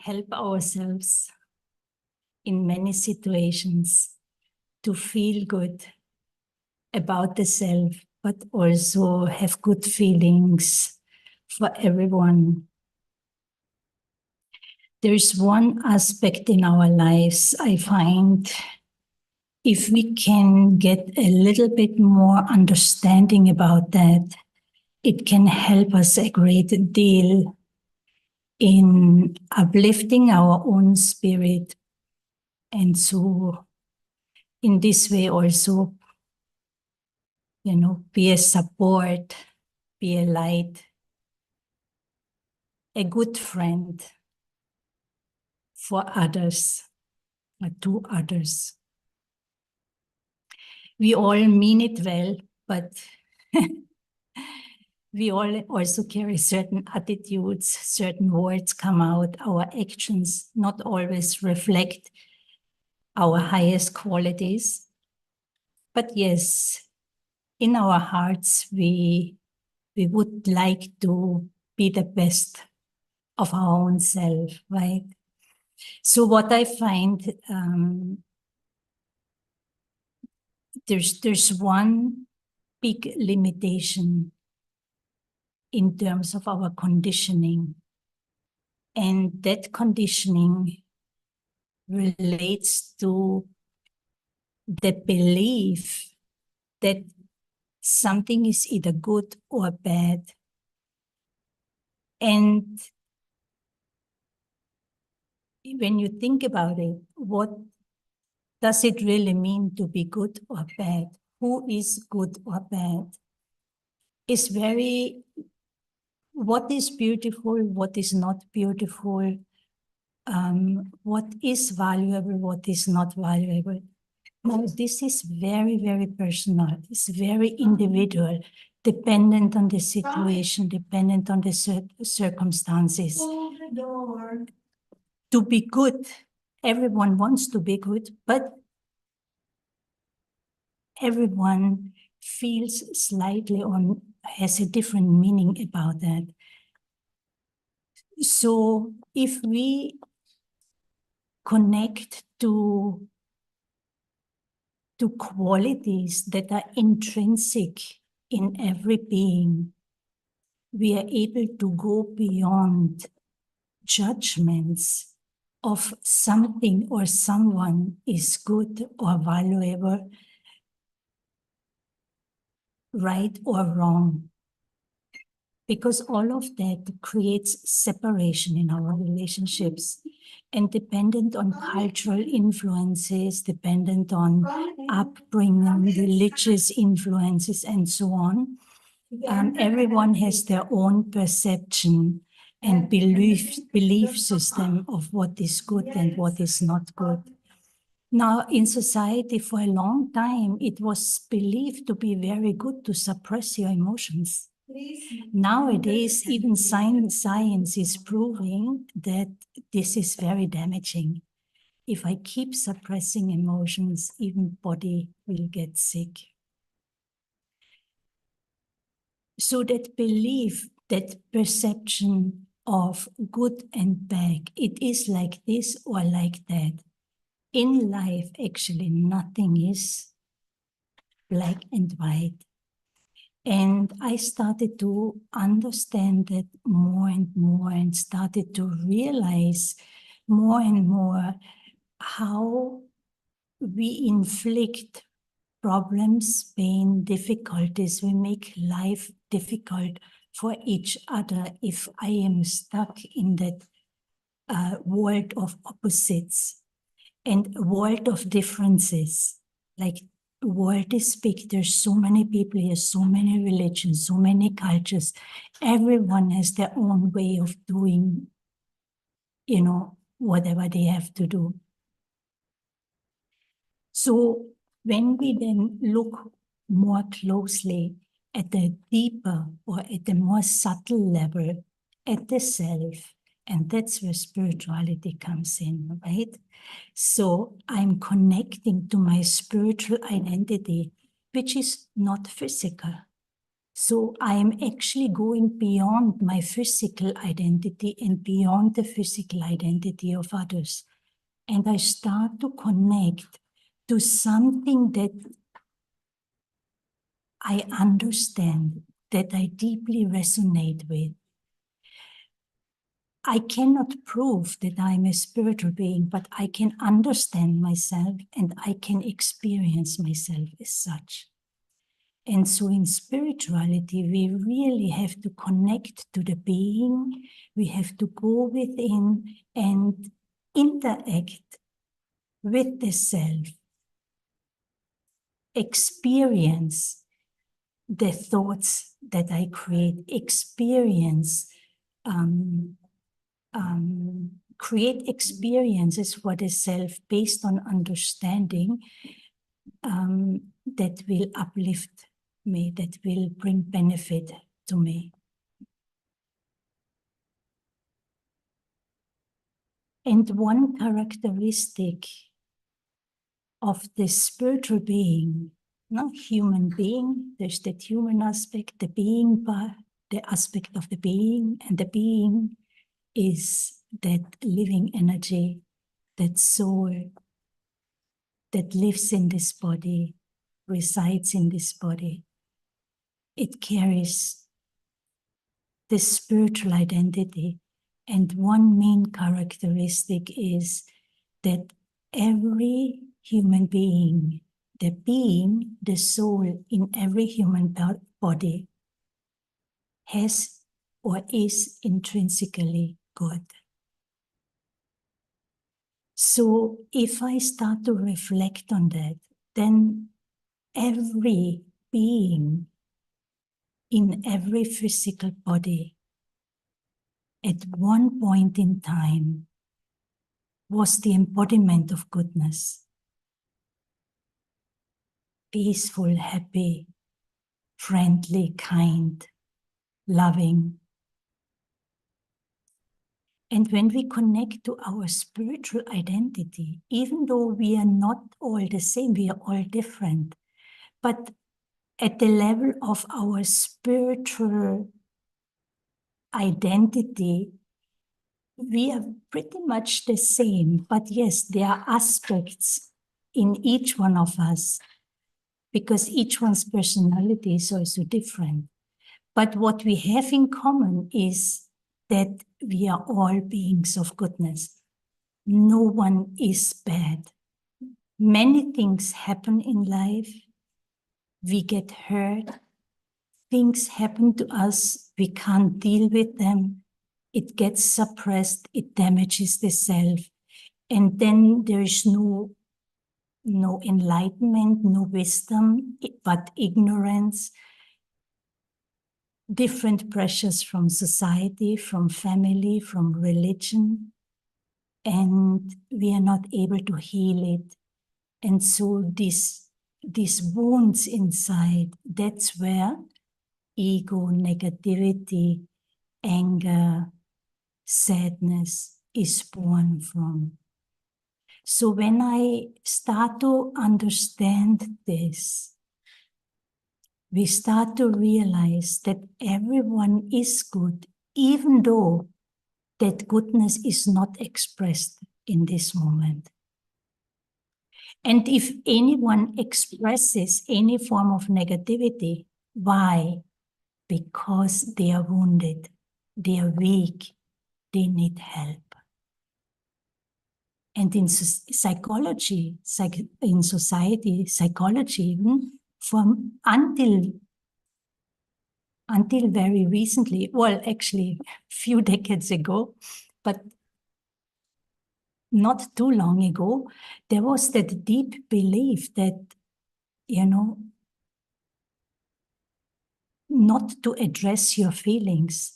help ourselves in many situations to feel good about the self, but also have good feelings for everyone. There's one aspect in our lives I find, if we can get a little bit more understanding about that, it can help us a great deal in uplifting our own spirit. And so in this way also, be a support, be a light, a good friend for others, or to others. We all mean it well, but we all also carry certain attitudes, certain words come out, our actions not always reflect our highest qualities. But yes, in our hearts, we would like to be the best of our own self, right? So what I find, there's one big limitation in terms of our conditioning. And that conditioning relates to the belief that something is either good or bad. And when you think about it, what does it really mean to be good or bad? Who is good or bad? It's very, what is beautiful, what is not beautiful, what is valuable, what is not valuable. Now, this is very, very personal. It's very individual, dependent on the situation, dependent on the circumstances. Hold the door. To be good, everyone wants to be good, but everyone feels slightly or has a different meaning about that. So if we connect to qualities that are intrinsic in every being, we are able to go beyond judgments of something or someone is good or valuable, right or wrong. Because all of that creates separation in our relationships, and dependent on cultural influences, dependent on upbringing, religious influences, and so on. Everyone has their own perception and belief system of what is good and what is not good. Now, in society, for a long time, it was believed to be very good to suppress your emotions. Nowadays, even science is proving that this is very damaging. If I keep suppressing emotions, even body will get sick. So that belief, that perception of good and bad, it is like this or like that. In life, actually, nothing is black and white. And I started to understand that more and more, and started to realize more and more how we inflict problems, pain, difficulties. We make life difficult for each other if I am stuck in that world of opposites and world of differences. Like, world is big. There's so many people here, so many religions, so many cultures. Everyone has their own way of doing, whatever they have to do. So when we then look more closely at the deeper or at the more subtle level, at the self, and that's where spirituality comes in, right? So I'm connecting to my spiritual identity, which is not physical. So I'm actually going beyond my physical identity and beyond the physical identity of others. And I start to connect to something that I understand, that I deeply resonate with. I cannot prove that I'm a spiritual being, but I can understand myself and I can experience myself as such. And so in spirituality, we really have to connect to the being. We have to go within and interact with the self, experience the thoughts that I create, create experiences for the self based on understanding that will uplift me, that will bring benefit to me. And one characteristic of the spiritual being, not human being, there's that human aspect, the being part, the aspect of the being, and the being is that living energy, that soul that lives in this body, resides in this body. It carries the spiritual identity. And one main characteristic is that every human being, the soul in every human body has or is intrinsically good. So if I start to reflect on that, then every being in every physical body at one point in time was the embodiment of goodness. Peaceful, happy, friendly, kind, loving. And when we connect to our spiritual identity, even though we are not all the same, we are all different, but at the level of our spiritual identity, we are pretty much the same. But yes, there are aspects in each one of us because each one's personality is also different. But what we have in common is that we are all beings of goodness. No one is bad. Many things happen in life. We get hurt. Things happen to us. We can't deal with them. It gets suppressed. It damages the self. And then there is no enlightenment, no wisdom, but ignorance, different pressures from society, from family, from religion, and we are not able to heal it. And so these wounds inside, that's where ego, negativity, anger, sadness is born from. So when I start to understand this, we start to realize that everyone is good, even though that goodness is not expressed in this moment. And if anyone expresses any form of negativity, why? Because they are wounded, they are weak, they need help. And in psychology, in society, psychology, from until very recently, well, actually, a few decades ago, but not too long ago, there was that deep belief that, not to address your feelings.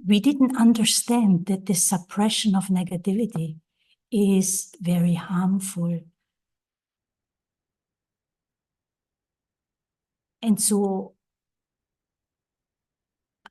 We didn't understand that the suppression of negativity is very harmful. And so,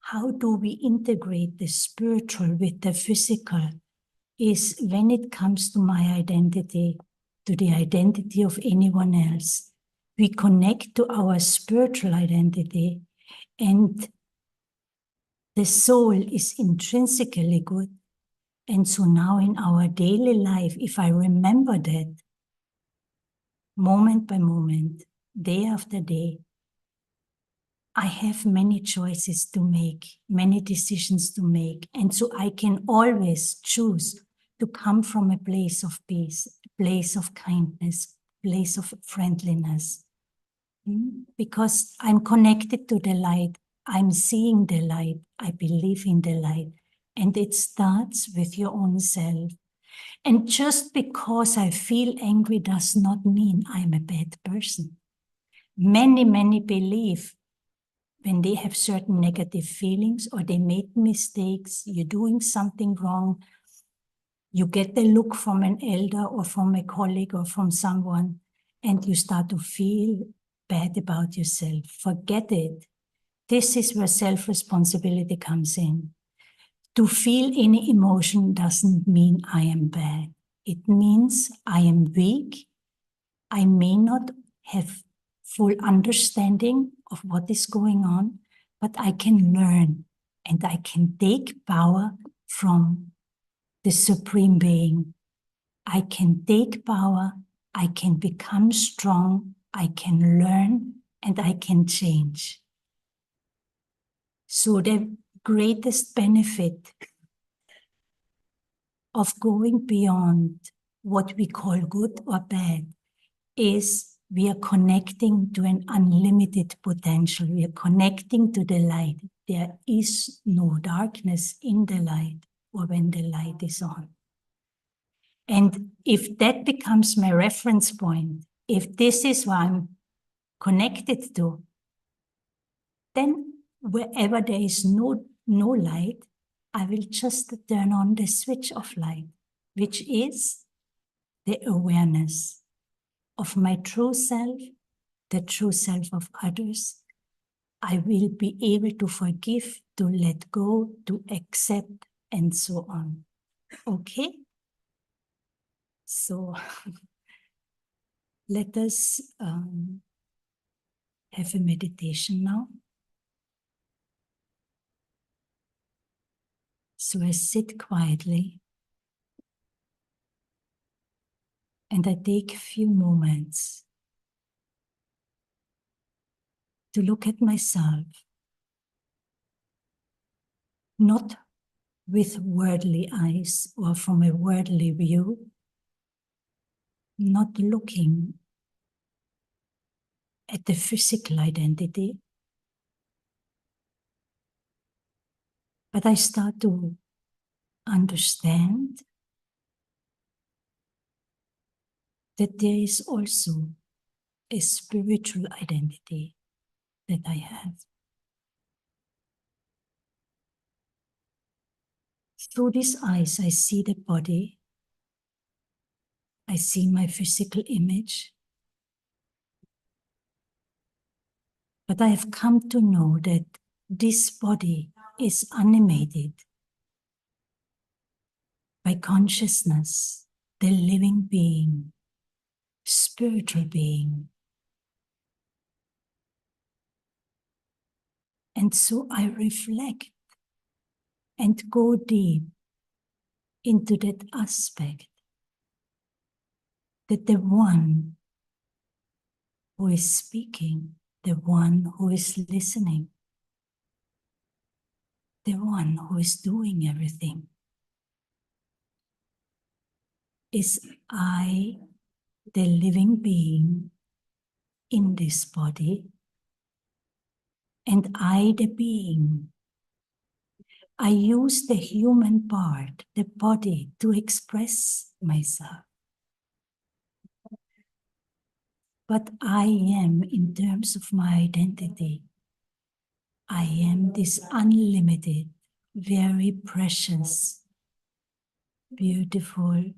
how do we integrate the spiritual with the physical is when it comes to my identity, to the identity of anyone else. we connect to our spiritual identity, and the soul is intrinsically good. And so now in our daily life, if I remember that moment by moment, day after day, I have many choices to make, many decisions to make. And so I can always choose to come from a place of peace, a place of kindness, place of friendliness. Because I'm connected to the light. I'm seeing the light. I believe in the light. And it starts with your own self. And just because I feel angry does not mean I'm a bad person. Many believe when they have certain negative feelings or they made mistakes, you're doing something wrong, you get the look from an elder or from a colleague or from someone, and you start to feel bad about yourself. Forget it. This is where self-responsibility comes in. To feel any emotion doesn't mean I am bad. It means I am weak. I may not have full understanding of what is going on, but I can learn and I can take power from the Supreme Being. I can take power, I can become strong, I can learn, and I can change. So the greatest benefit of going beyond what we call good or bad is we are connecting to an unlimited potential. We are connecting to the light. There is no darkness in the light or when the light is on. And if that becomes my reference point, if this is what I'm connected to, then wherever there is no light, I will just turn on the switch of light, which is the awareness of my true self, the true self of others. I will be able to forgive, to let go, to accept, and so on. Okay? So let us have a meditation now. So I sit quietly and I take a few moments to look at myself, not with worldly eyes or from a worldly view, not looking at the physical identity, but I start to understand that there is also a spiritual identity that I have. Through these eyes, I see the body, I see my physical image, but I have come to know that this body is animated by consciousness, the living being, spiritual being. And so I reflect and go deep into that aspect that the one who is speaking, the one who is listening, the one who is doing everything, is I, the living being in this body, and I, the being. I use the human part, the body, to express myself. But I am, in terms of my identity, I am this unlimited, very precious, beautiful,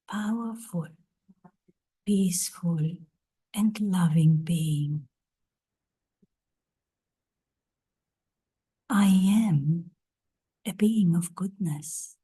powerful, peaceful, and loving being. I am a being of goodness.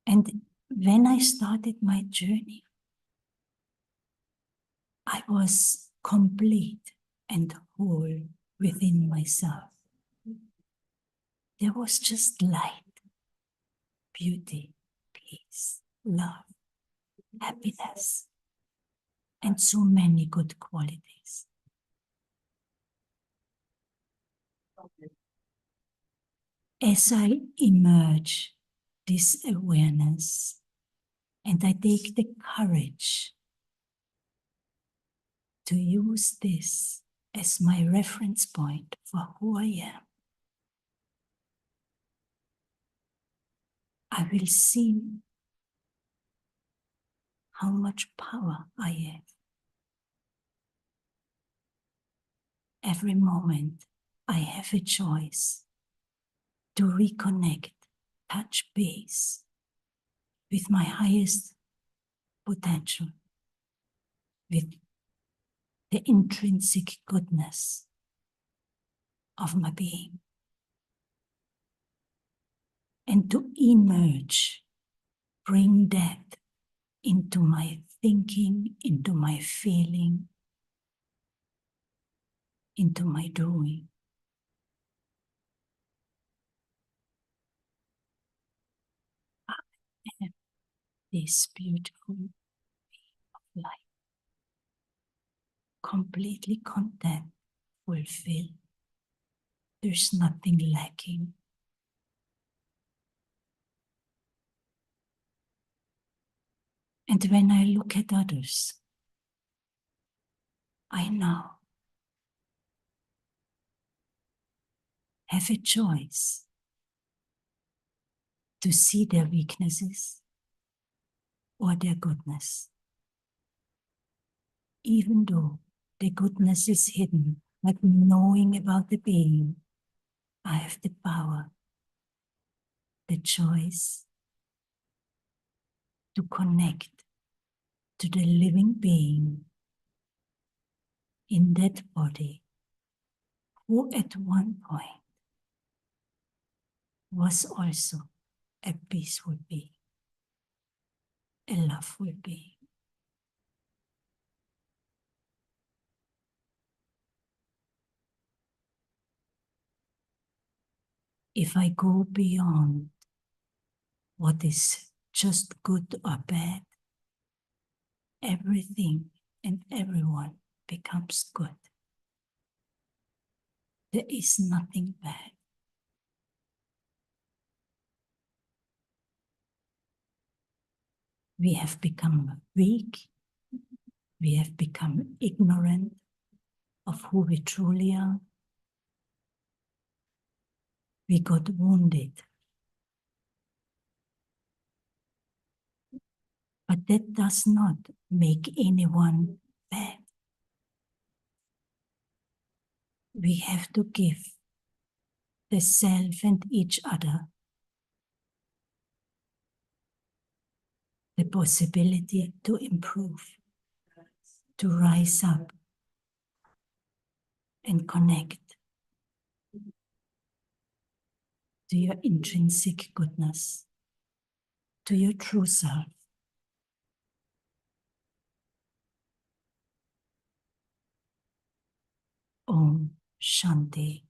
And when I started my journey, I was complete and whole within myself. There was just light, beauty, peace, love, happiness, and so many good qualities. As I emerge this awareness and I take the courage to use this as my reference point for who I am, I will see how much power I have. Every moment I have a choice to reconnect, touch base with my highest potential, with the intrinsic goodness of my being, and to emerge, bring that into my thinking, into my feeling, into my doing. I am this beautiful being of light, completely content, fulfilled. There's nothing lacking. And when I look at others, I now have a choice to see their weaknesses or their goodness. Even though the goodness is hidden, like knowing about the being, I have the power, the choice to connect to the living being in that body who at one point was also a peaceful being, a loveful being. If I go beyond what is just good or bad, everything and everyone becomes good. There is nothing bad. We have become weak. We have become ignorant of who we truly are. We got wounded. But that does not make anyone bad. We have to give the self and each other the possibility to improve, to rise up and connect to your intrinsic goodness, to your true self. Om Shanti.